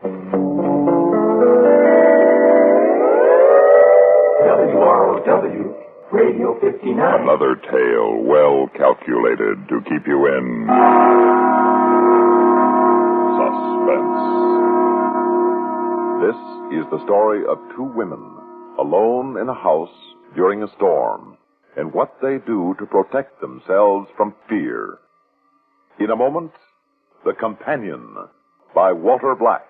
WROW, Radio 59. Another tale well calculated to keep you in suspense. This is the story of two women alone in a house during a storm and what they do to protect themselves from fear. In a moment, The Companion by Walter Black.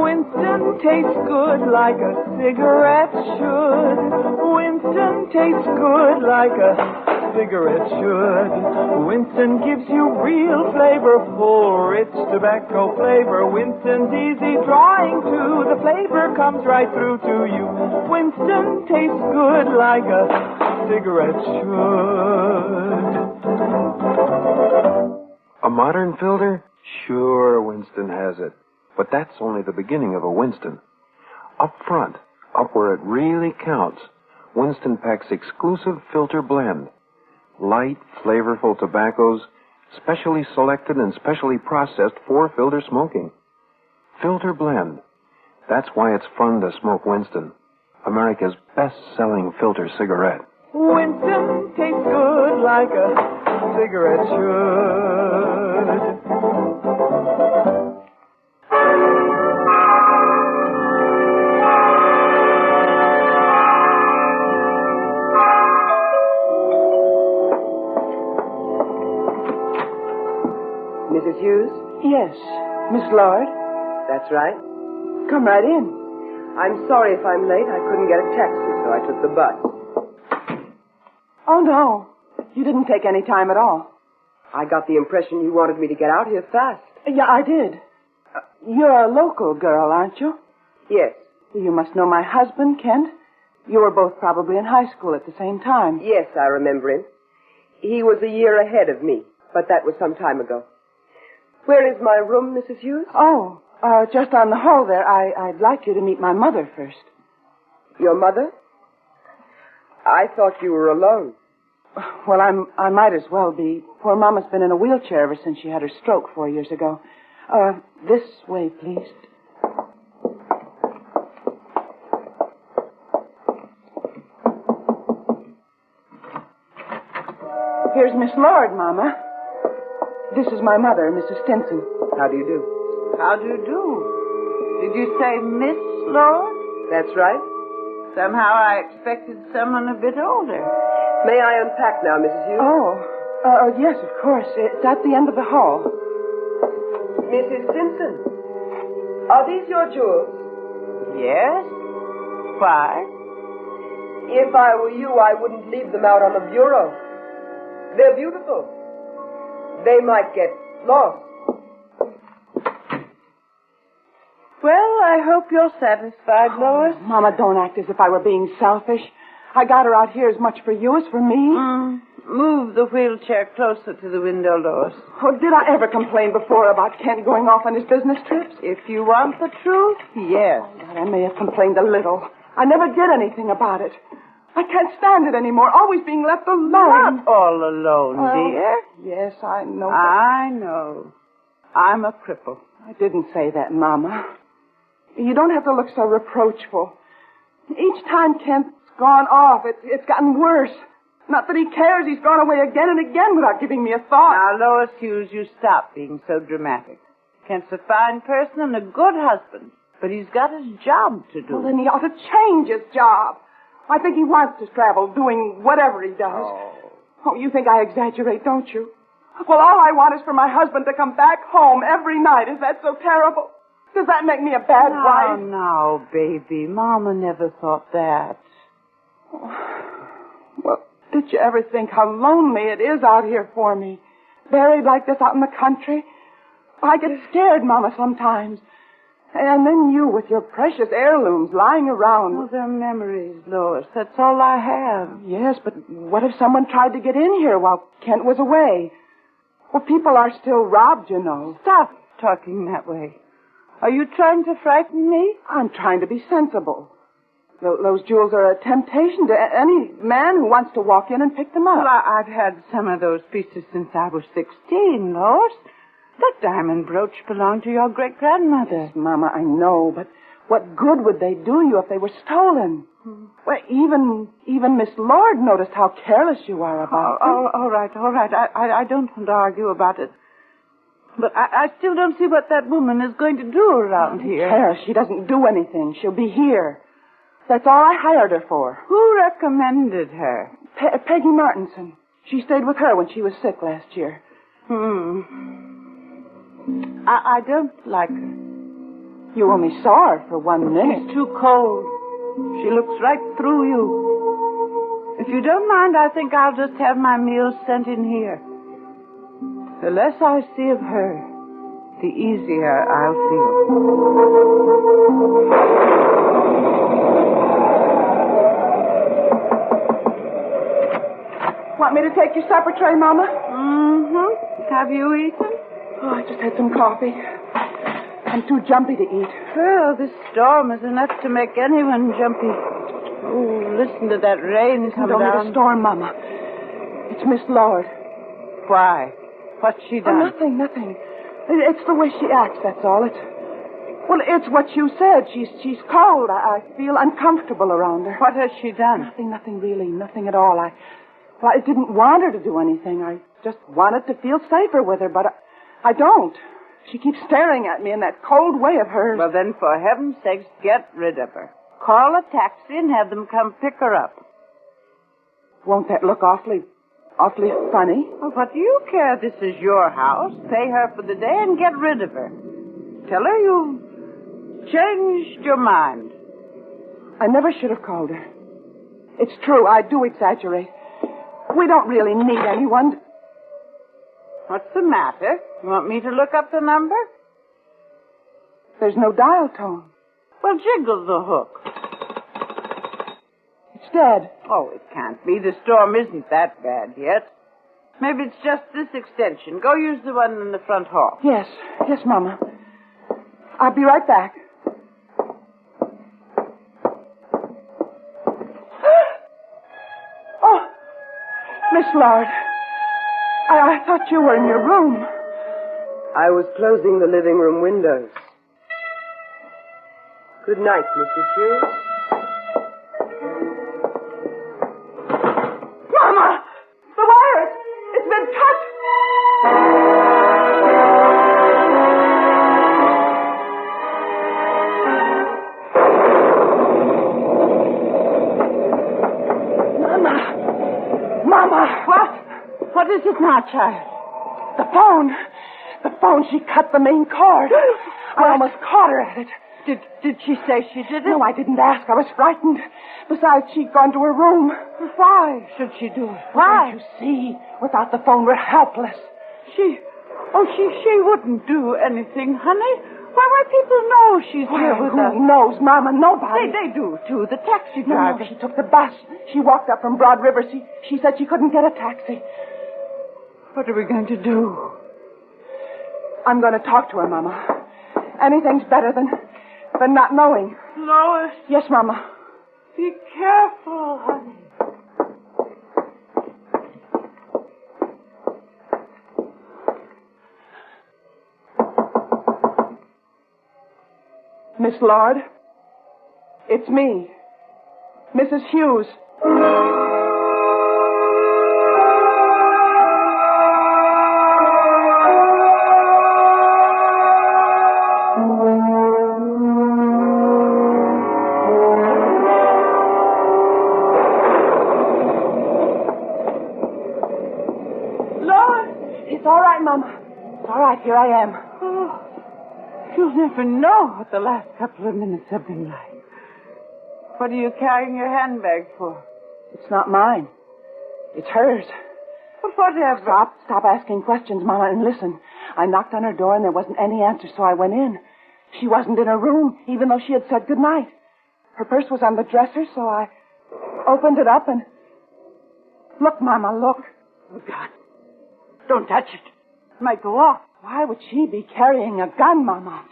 Winston tastes good like a cigarette should. Winston tastes good like a cigarette should. Winston gives you real flavorful, rich tobacco flavor. Winston's easy drawing too. The flavor comes right through to you. Winston tastes good like a cigarette should. A modern filter? Sure, Winston has it. But that's only the beginning of a Winston. Up front, up where it really counts, Winston packs exclusive filter blend. Light, flavorful tobaccos, specially selected and specially processed for filter smoking. Filter blend. That's why it's fun to smoke Winston, America's best-selling filter cigarette. Winston tastes good like a cigarette should. Mrs. Hughes? Yes, Miss Lord. That's right. Come right in. I'm sorry if I'm late. I couldn't get a taxi, so I took the bus. Oh, no. You didn't take any time at all. I got the impression you wanted me to get out here fast. Yeah, I did. You're a local girl, aren't you? Yes. You must know my husband, Kent. You were both probably in high school at the same time. Yes, I remember him. He was a year ahead of me, but that was some time ago. Where is my room, Mrs. Hughes? Oh, just on the hall there. I'd like you to meet my mother first. Your mother? I thought you were alone. Well, I might as well be. Poor Mama's been in a wheelchair ever since she had her stroke 4 years ago. This way, please. Here's Miss Lord, Mama. This is my mother, Mrs. Stinson. How do you do? How do you do? Did you say Miss Lord? That's right. Somehow I expected someone a bit older. May I unpack now, Mrs. Hughes? Oh, yes, of course. It's at the end of the hall. Mrs. Stinson, are these your jewels? Yes? Why? If I were you, I wouldn't leave them out on the bureau. They're beautiful. They might get lost. Well, I hope you're satisfied, Lois. Mama, don't act as if I were being selfish. I got her out here as much for you as for me. Move the wheelchair closer to the window, Lois. Oh, did I ever complain before about Kent going off on his business trips? If you want the truth, yes. I may have complained a little. I never did anything about it. I can't stand it anymore, always being left alone. Not all alone, dear. Yes, I know. I know. I'm a cripple. I didn't say that, Mama. You don't have to look so reproachful. Each time Kent's gone off, it's gotten worse. Not that he cares. He's gone away again and again without giving me a thought. Now, Lois Hughes, you stop being so dramatic. Kent's a fine person and a good husband, but he's got his job to do. Well, then he ought to change his job. I think he wants to travel, doing whatever he does. Oh, you think I exaggerate, don't you? Well, all I want is for my husband to come back home every night. Is that so terrible? Does that make me a bad wife? No, baby. Mama never thought that. Well, did you ever think how lonely it is out here for me? Buried like this out in the country? I get scared, Mama, sometimes. And then you with your precious heirlooms lying around. Oh, they're memories, Lois. That's all I have. Yes, but what if someone tried to get in here while Kent was away? Well, people are still robbed, you know. Stop talking that way. Are you trying to frighten me? I'm trying to be sensible. Those jewels are a temptation to any man who wants to walk in and pick them up. Well, I've had some of those pieces since I was 16, Lois. That diamond brooch belonged to your great-grandmother. Yes, Mama, I know, but what good would they do you if they were stolen? Well, even Miss Lord noticed how careless you are about them. All right. I don't want to argue about it. But I still don't see what that woman is going to do around here. Care, she doesn't do anything. She'll be here. That's all I hired her for. Who recommended her? Peggy Martinson. She stayed with her when she was sick last year. I don't like her. You only saw her for 1 minute. She's too cold. She looks right through you. If you don't mind, I think I'll just have my meals sent in here. The less I see of her, the easier I'll feel. Want me to take your supper tray, Mama? Have you eaten? Oh, I just had some coffee. I'm too jumpy to eat. Well, this storm is enough to make anyone jumpy. Oh, listen to that rain come down. Don't need a storm, Mama. It's Miss Lord. Why? What's she done? Oh, nothing. It's the way she acts, that's all. It's what you said. She's cold. I feel uncomfortable around her. What has she done? Nothing really. Nothing at all. I didn't want her to do anything. I just wanted to feel safer with her, but I don't. She keeps staring at me in that cold way of hers. Well, then, for heaven's sakes, get rid of her. Call a taxi and have them come pick her up. Won't that look awfully funny? Well, what do you care? This is your house. Pay her for the day and get rid of her. Tell her you've changed your mind. I never should have called her. It's true, I do exaggerate. We don't really need anyone. What's the matter? You want me to look up the number? There's no dial tone. Well, jiggle the hook. It's dead. Oh, it can't be. The storm isn't that bad yet. Maybe it's just this extension. Go use the one in the front hall. Yes, Mama. I'll be right back. Oh, Miss Lord. I thought you were in your room. I was closing the living room windows. Good night, Mrs. Hughes. Mama! The wire! It's been cut! Mama! What is it now, child? The phone. She cut the main cord. I almost caught her at it. Did she say she did it? No, I didn't ask. I was frightened. Besides, she'd gone to her room. Why should she do it? Why? Don't you see? Without the phone, we're helpless. She wouldn't do anything, honey. Why people know she's here with us? Who knows, Mama? Nobody. They do, too. The taxi driver. No, she took the bus. She walked up from Broad River. She said she couldn't get a taxi. What are we going to do? I'm going to talk to her, Mama. Anything's better than not knowing. Lois. Yes, Mama. Be careful, honey. Miss Lord, it's me, Mrs. Hughes. It's all right, Mama. It's all right. Here I am. Oh, you'll never know what the last couple of minutes have been like. What are you carrying your handbag for? It's not mine. It's hers. But whatever. Stop asking questions, Mama, and listen. I knocked on her door and there wasn't any answer, so I went in. She wasn't in her room, even though she had said goodnight. Her purse was on the dresser, so I opened it up and... Look, Mama, look. Oh, God. Don't touch it. It might go off. Why would she be carrying a gun, Mama?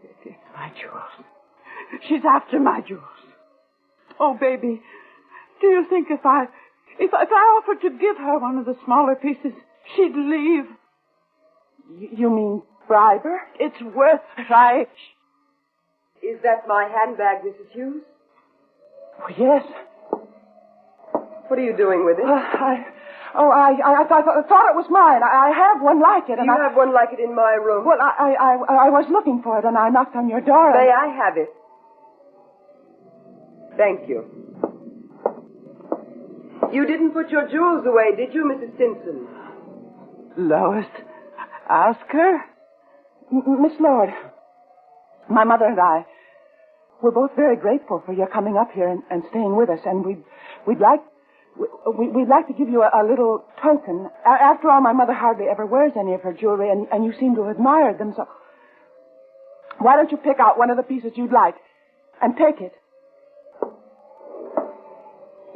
It's my jewels. She's after my jewels. Oh, baby, do you think if I offered to give her one of the smaller pieces, she'd leave? You mean bribe her? It's worth trying. Is that my handbag, Mrs. Hughes? Oh, yes. What are you doing with it? I thought it was mine. I have one like it. And you have one like it in my room. Well, I was looking for it, and I knocked on your door. May I have it? Thank you. You didn't put your jewels away, did you, Mrs. Simpson? Lois, ask her. Miss Lord, my mother and I, we're both very grateful for your coming up here and staying with us, and we'd like to give you a little token. After all, my mother hardly ever wears any of her jewelry, and you seem to have admired them, so why don't you pick out one of the pieces you'd like and take it?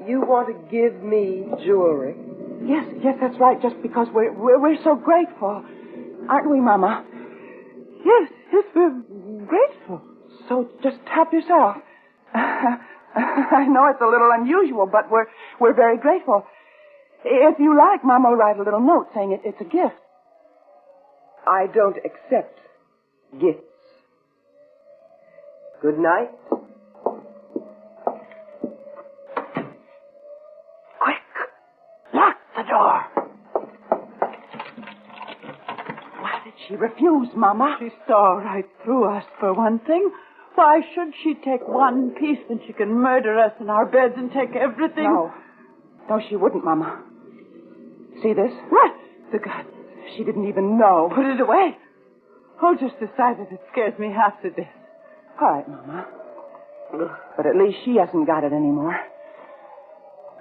You want to give me jewelry? Yes, that's right, just because we're so grateful. Aren't we, Mama? Yes, we're grateful. So just help yourself. I know it's a little unusual, but we're very grateful. If you like, Mama will write a little note saying it's a gift. I don't accept gifts. Good night. Lock the door. Why did she refuse, Mama? She saw right through us, for one thing. Why should she take one piece when she can murder us in our beds and take everything? No, she wouldn't, Mama. See this? What? The gun. She didn't even know. Put it away. Oh, just decided it scares me half to death. All right, Mama. But at least she hasn't got it anymore.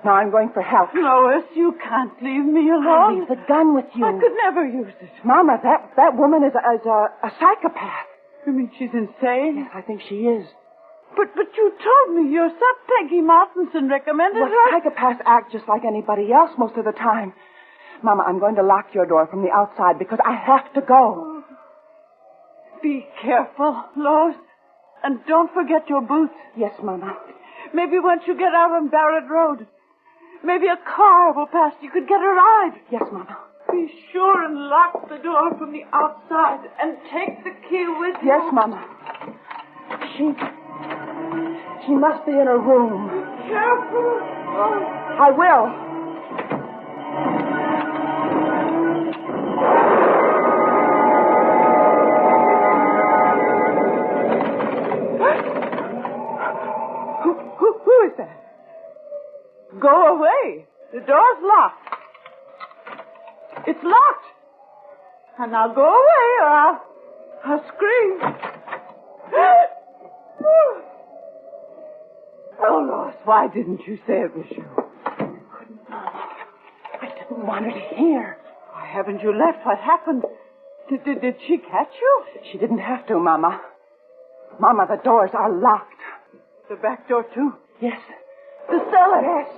Now I'm going for help. Lois, you can't leave me alone. I'll leave the gun with you. I could never use it. Mama, that woman is a psychopath. You mean she's insane? Yes, I think she is. But you told me yourself Peggy Martinson recommended Well, her. psychopaths act just like anybody else most of the time. Mama, I'm going to lock your door from the outside because I have to go. Be careful, Lois. And don't forget your boots. Yes, Mama. Maybe once you get out on Barrett Road, maybe a car will pass. You could get a ride. Yes, Mama. Be sure and lock the door from the outside and take the key with you. Yes, Mama. She must be in her room. Careful. Oh. I will. Who is that? Go away. The door's locked. It's locked. And now go away or I'll scream. Oh, Lois, why didn't you say it was you? I didn't want her to hear. Why haven't you left? What happened? Did she catch you? She didn't have to, Mama. Mama, the doors are locked. The back door, too? Yes. The cellar? Yes.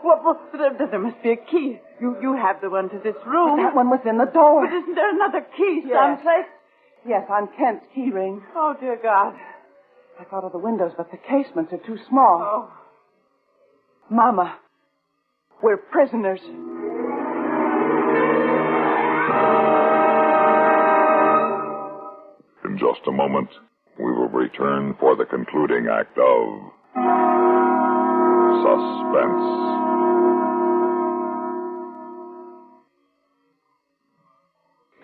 Well, there must be a key. You have the one to this room. But that one was in the door. But isn't there another key Yes. someplace? Yes, on Kent's key ring. Oh, dear God. I thought of the windows, but the casements are too small. Oh. Mama, we're prisoners. In just a moment, we will return for the concluding act of Suspense.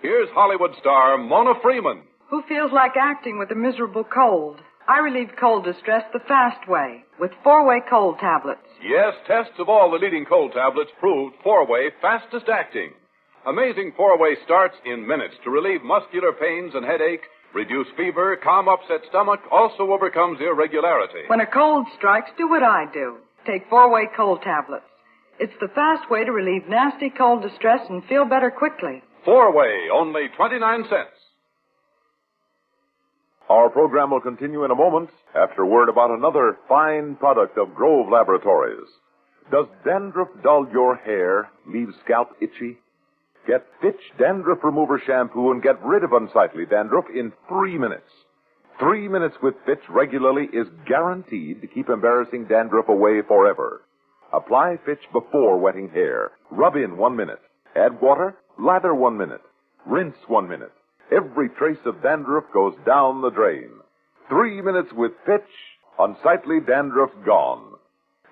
Here's Hollywood star Mona Freeman. Who feels like acting with a miserable cold? I relieve cold distress the fast way with 4-way cold tablets. Yes, tests of all the leading cold tablets proved 4-way fastest acting. Amazing 4-way starts in minutes to relieve muscular pains and headache, reduce fever, calm upset stomach, also overcomes irregularity. When a cold strikes, do what I do. Take 4-way cold tablets. It's the fast way to relieve nasty cold distress and feel better quickly. 4-way, only 29 cents. Our program will continue in a moment after word about another fine product of Grove Laboratories. Does dandruff dull your hair, leave scalp itchy? Get Fitch Dandruff Remover Shampoo and get rid of unsightly dandruff in 3 minutes. 3 minutes with Fitch regularly is guaranteed to keep embarrassing dandruff away forever. Apply Fitch before wetting hair. Rub in 1 minute. Add water. Lather 1 minute. Rinse 1 minute. Every trace of dandruff goes down the drain. 3 minutes with Fitch. Unsightly dandruff gone.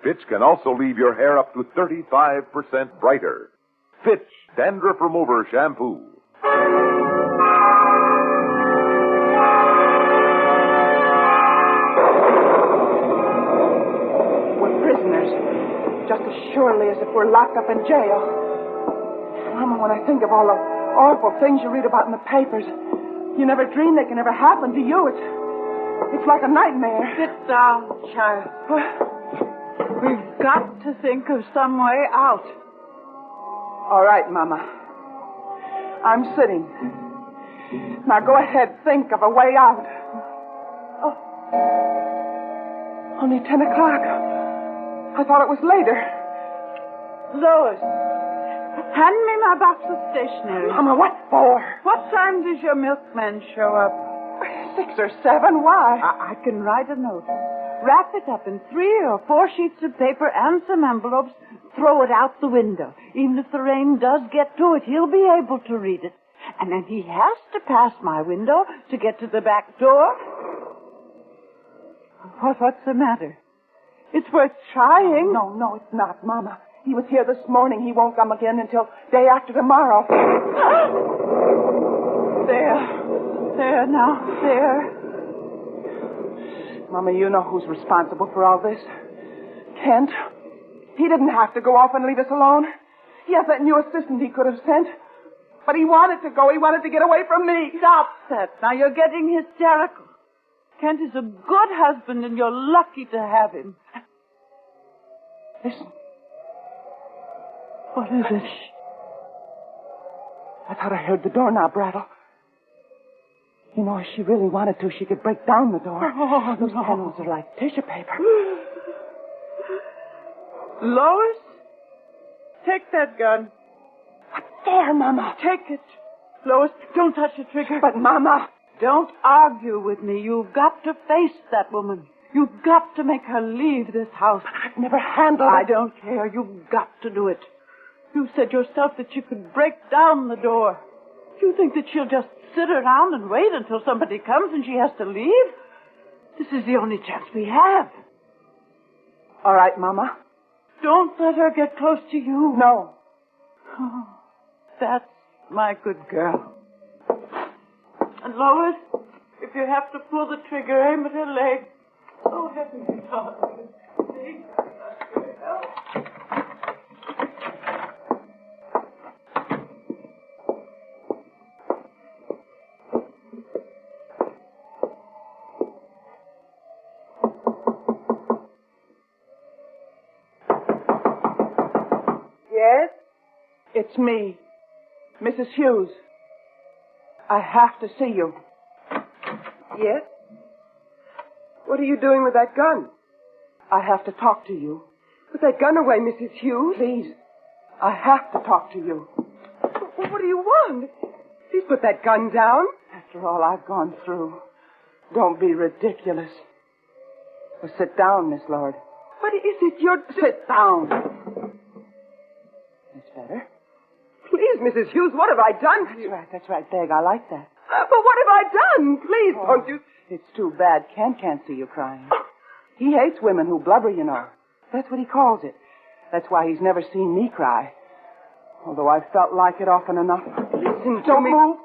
Fitch can also leave your hair up to 35% brighter. Fitch Dandruff Remover Shampoo. We're prisoners, just as surely as if we're locked up in jail. Mama, when I think of all the awful things you read about in the papers, you never dream they can ever happen to you. It's like a nightmare. Sit down, child. We've got to think of some way out. All right, Mama. I'm sitting. Now go ahead, think of a way out. Oh. Only 10 o'clock. I thought it was later. Lois, hand me my box of stationery. Mama, what for? What time does your milkman show up? 6 or 7. Why? I can write a note. Wrap it up in 3 or 4 sheets of paper and some envelopes. Throw it out the window. Even if the rain does get to it, he'll be able to read it. And then he has to pass my window to get to the back door. What's the matter? It's worth trying. No, it's not, Mama. He was here this morning. He won't come again until day after tomorrow. There now. Mama, you know who's responsible for all this. Kent. He didn't have to go off and leave us alone. He has that new assistant he could have sent. But he wanted to go. He wanted to get away from me. Stop that. Now you're getting hysterical. Kent is a good husband, and you're lucky to have him. Listen. What is it? I thought I heard the doorknob rattle. You know, if she really wanted to, she could break down the door. Oh, those panels are like tissue paper. Lois, take that gun. What for, Mama? Take it. Lois, don't touch the trigger. But, Mama... Don't argue with me. You've got to face that woman. You've got to make her leave this house. But I've never handled it. I don't care. You've got to do it. You said yourself that you could break down the door. You think that she'll just sit around and wait until somebody comes and she has to leave? This is the only chance we have. All right, Mama. Don't let her get close to you. No. Oh, that's my good girl. And Lois, if you have to pull the trigger, aim at her leg. Oh, heavenly God. Yes? It's me, Mrs. Hughes. I have to see you. Yes? What are you doing with that gun? I have to talk to you. Put that gun away, Mrs. Hughes. Please. I have to talk to you. What do you want? Please put that gun down. After all I've gone through, don't be ridiculous. Well, sit down, Miss Lord. What is it you're... Sit down. That's better. Please, Mrs. Hughes, what have I done to you? That's right, Beg. I like that. But what have I done? Please, don't you... It's too bad Ken can't see you crying. He hates women who blubber, you know. That's what he calls it. That's why he's never seen me cry. Although I've felt like it often enough. Listen to Don't me. move.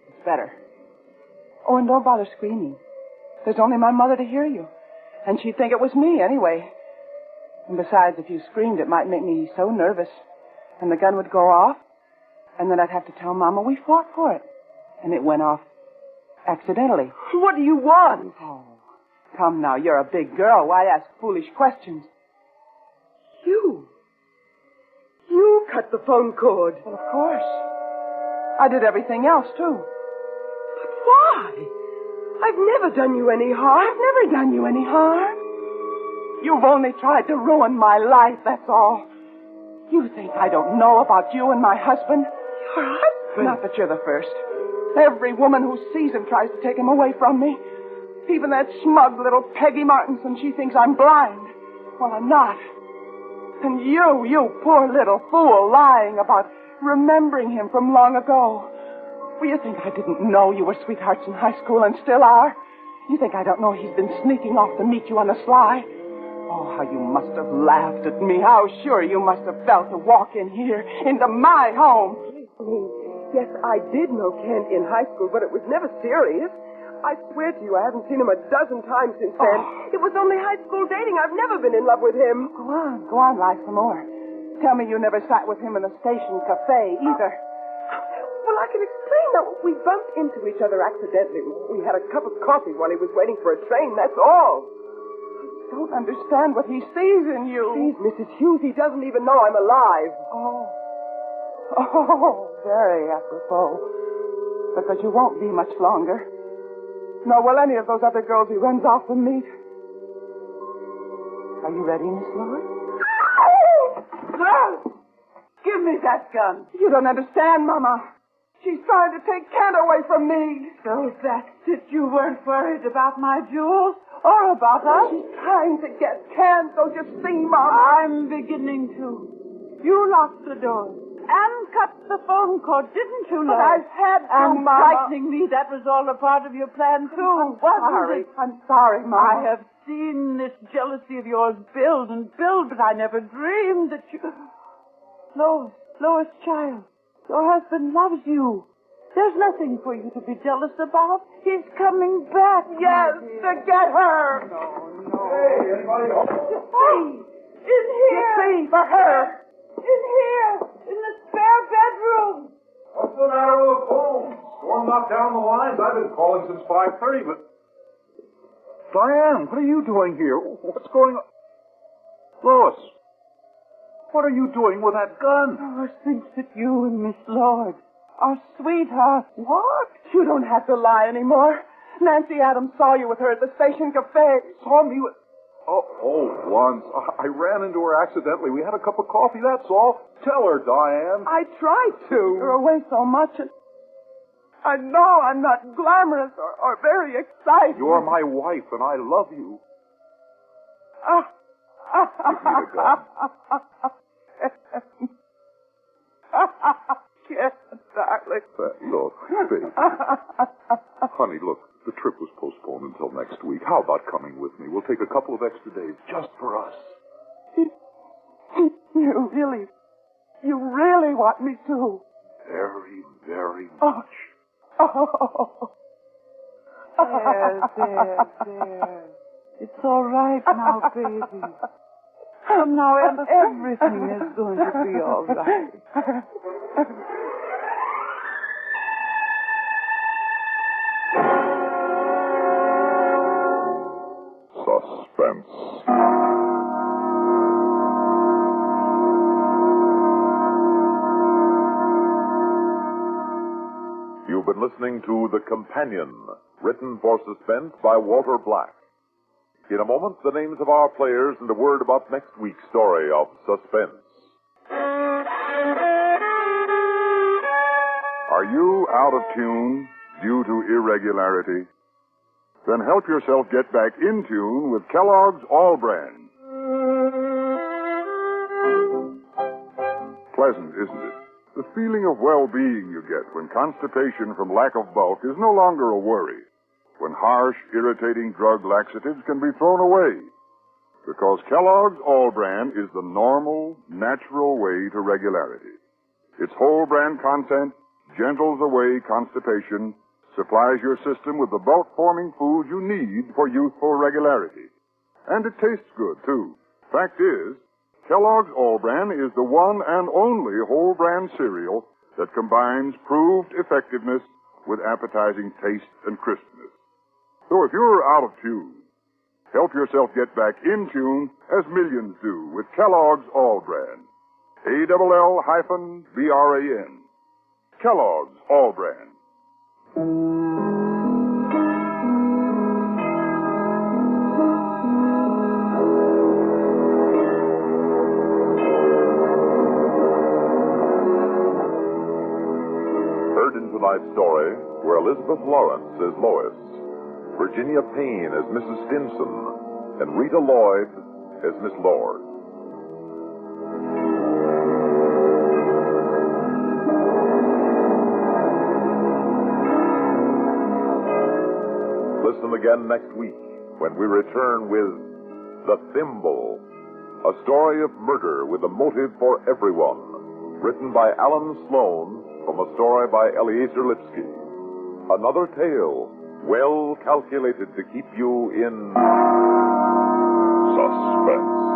It's better. Oh, and don't bother screaming. There's only my mother to hear you. And she'd think it was me anyway. And besides, if you screamed, it might make me so nervous. And the gun would go off. And then I'd have to tell Mama we fought for it. And it went off accidentally. What do you want? Oh, come now. You're a big girl. Why ask foolish questions? You cut the phone cord. Well, of course. I did everything else, too. But why? I've never done you any harm. I've never done you any harm. You've only tried to ruin my life, that's all. You think I don't know about you and my husband? Your husband? Not that you're the first. Every woman who sees him tries to take him away from me. Even that smug little Peggy Martinson, she thinks I'm blind. Well, I'm not. And you poor little fool, lying about remembering him from long ago. Well, you think I didn't know you were sweethearts in high school and still are? You think I don't know he's been sneaking off to meet you on the sly? Oh, how you must have laughed at me. How sure you must have felt to walk in here, into my home. Yes, I did know Kent in high school, but it was never serious. I swear to you, I haven't seen him a dozen times since then. It was only high school dating. I've never been in love with him. Go on, lie some more. Tell me you never sat with him in the station cafe, either. Well, I can explain that. We bumped into each other accidentally. We had a cup of coffee while he was waiting for a train, that's all. I don't understand what he sees in you. Please, Mrs. Hughes, he doesn't even know I'm alive. Oh, very apropos. Because you won't be much longer. Nor will any of those other girls he runs off to meet. Are you ready, Miss Lloyd? Girls! Give me that gun. You don't understand, Mama. She's trying to take Kent away from me. So that's it. You weren't worried about my jewels or about us? She's trying to get Kent, don't you see, Mama? I'm beginning to. You locked the door and cut the phone cord, didn't you, But Lloyd? I've had to, And Mama. frightening me, that was all a part of your plan, too, wasn't it? I'm sorry, Mama. I have seen this jealousy of yours build and build, but I never dreamed that you... Lois, child, your husband loves you. There's nothing for you to be jealous about. He's coming back. Yes, to get her. No. Hey, anybody home? Hey, in here. See, for her. In here, in the spare bedroom. What's the matter with the phone? Storm knocked down the lines. I've been calling since 5:30, but... Diane, what are you doing here? What's going on? Lois, what are you doing with that gun? Lois thinks that you and Miss Lloyd are sweethearts. What? You don't have to lie anymore. Nancy Adams saw you with her at the station cafe. Saw me with... Oh, once. I ran into her accidentally. We had a cup of coffee, that's all. Tell her, Diane. I tried to. You're away so much, and I know I'm not glamorous or very exciting. You're my wife, and I love you. Yes, darling. Look, baby. Honey, look, the trip was postponed until next week. How about coming with me? We'll take a couple of extra days just for us. You really want me to? Very, very much. There. It's all right now, baby. Now everything is going to be all right. Suspense. You've been listening to The Companion, written for Suspense by Walter Black. In a moment, the names of our players and a word about next week's story of Suspense. Are you out of tune due to irregularity? Then help yourself get back in tune with Kellogg's All Brand. Pleasant, isn't it? The feeling of well-being you get when constipation from lack of bulk is no longer a worry. When harsh, irritating drug laxatives can be thrown away. Because Kellogg's All Brand is the normal, natural way to regularity. Its whole brand content gentles away constipation, supplies your system with the bulk-forming food you need for youthful regularity. And it tastes good, too. Fact is, Kellogg's All Brand is the one and only whole brand cereal that combines proved effectiveness with appetizing taste and crispness. So if you're out of tune, help yourself get back in tune as millions do with Kellogg's All Brand. ALL-BRAN. Kellogg's All Brand. heard in tonight's story were Elizabeth Lawrence as Lois, Virginia Payne as Mrs. Stinson, and Rita Lloyd as Miss Lord. Listen again next week when we return with The Thimble, a story of murder with a motive for everyone, written by Alan Sloan from a story by Eliezer Lipsky. Another tale well calculated to keep you in suspense.